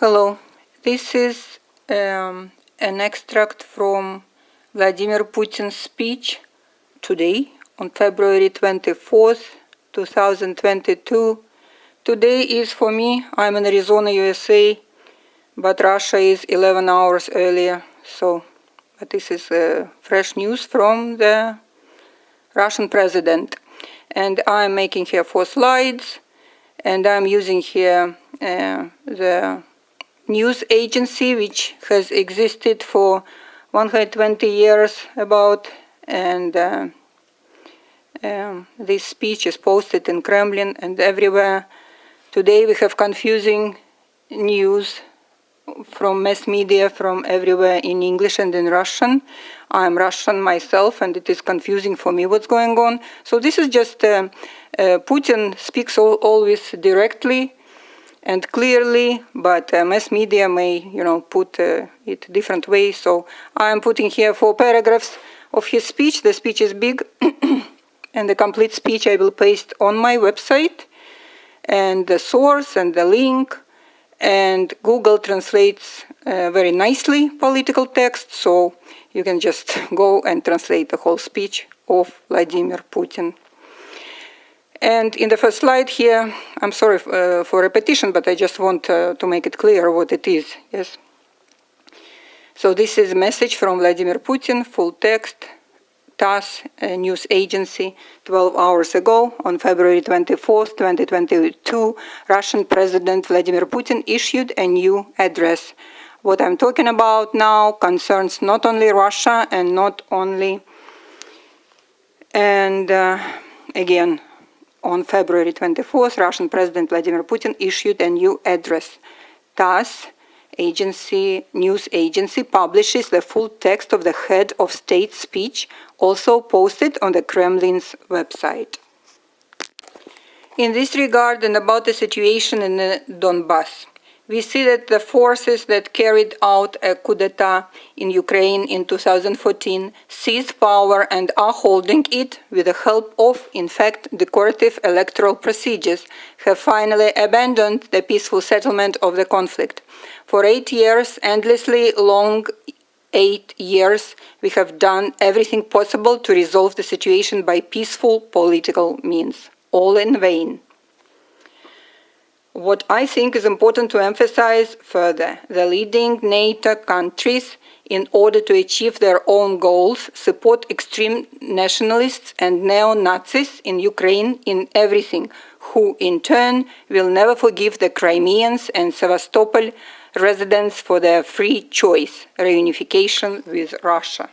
Hello, this is an extract from Vladimir Putin's speech today on February 24th, 2022. Today is for me, I'm in Arizona, USA, but Russia is 11 hours earlier. But this is fresh news from the Russian president. And I'm making here 4 slides, and I'm using here the news agency which has existed for 120 years about, and this speech is posted in Kremlin and everywhere. Today we have confusing news from mass media from everywhere in English and in Russian. I'm Russian myself and it is confusing for me what's going on. So this is just Putin speaks always directly and clearly, but mass media may, put it different ways. So I'm putting here 4 paragraphs of his speech. The speech is big, and the complete speech I will paste on my website, and the source and the link, and Google translates very nicely political text, so you can just go and translate the whole speech of Vladimir Putin. And in the first slide here, I'm sorry for repetition, but I just want to make it clear what it is. Yes. So this is a message from Vladimir Putin, full text, TASS, a news agency, 12 hours ago, on February 24th, 2022, Russian President Vladimir Putin issued a new address. What I'm talking about now concerns not only Russia and not only, again, on February 24th, Russian President Vladimir Putin issued a new address. TASS, news agency, publishes the full text of the head of state speech, also posted on the Kremlin's website. In this regard and about the situation in the Donbass, we see that the forces that carried out a coup d'etat in Ukraine in 2014 seized power and are holding it with the help of, in fact, decorative electoral procedures, have finally abandoned the peaceful settlement of the conflict. For 8 years, endlessly long 8 years, we have done everything possible to resolve the situation by peaceful political means, all in vain. What I think is important to emphasize further, the leading NATO countries, in order to achieve their own goals, support extreme nationalists and neo-Nazis in Ukraine in everything, who in turn will never forgive the Crimeans and Sevastopol residents for their free choice, reunification with Russia.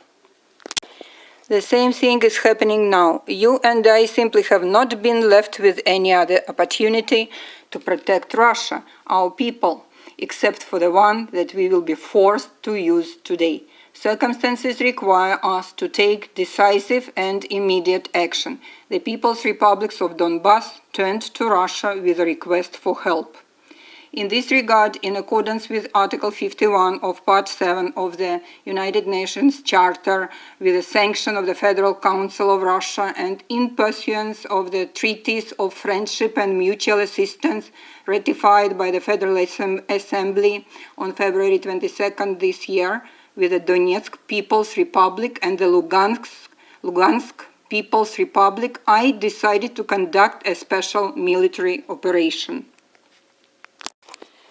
The same thing is happening now. You and I simply have not been left with any other opportunity to protect Russia, our people, except for the one that we will be forced to use today. Circumstances require us to take decisive and immediate action. The People's Republics of Donbass turned to Russia with a request for help. In this regard, in accordance with Article 51 of Part 7 of the United Nations Charter, with the sanction of the Federal Council of Russia and in pursuance of the treaties of friendship and mutual assistance ratified by the Federal Assembly on February 22nd this year, with the Donetsk People's Republic and the Lugansk People's Republic, I decided to conduct a special military operation.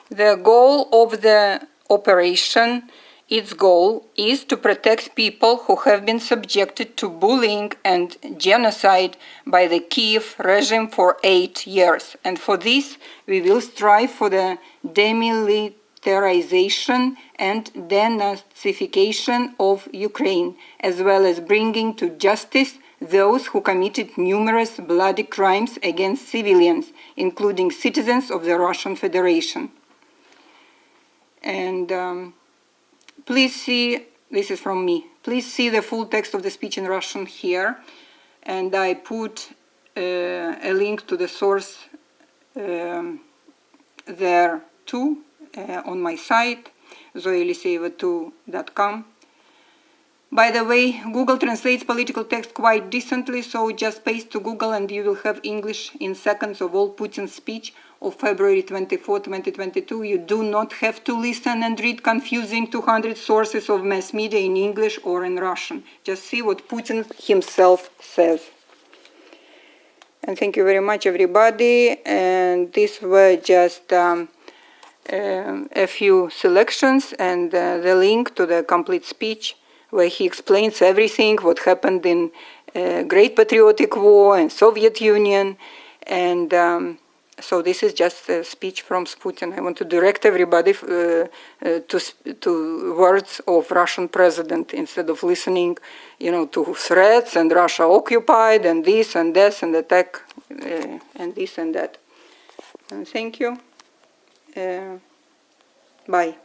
The goal of the operation, its goal is to protect people who have been subjected to bullying and genocide by the Kiev regime for 8 years. And for this, we will strive for the demilitarization and denazification of Ukraine, as well as bringing to justice those who committed numerous bloody crimes against civilians, including citizens of the Russian Federation. And please see, this is from me, please see the full text of the speech in Russian here. And I put a link to the source there too, on my site, zoyelyseyeva2.com. By the way, Google translates political text quite decently, so just paste to Google and you will have English in seconds of all Putin's speech. of February 24, 2022, you do not have to listen and read confusing 200 sources of mass media in English or in Russian. Just see what Putin himself says. And thank you very much, everybody. And these were just a few selections and the link to the complete speech where he explains everything, what happened in Great Patriotic War and Soviet Union. And so this is just a speech from Putin. I want to direct everybody to words of Russian president instead of listening, to threats and Russia occupied and this and this and attack and this and that. And thank you. Bye.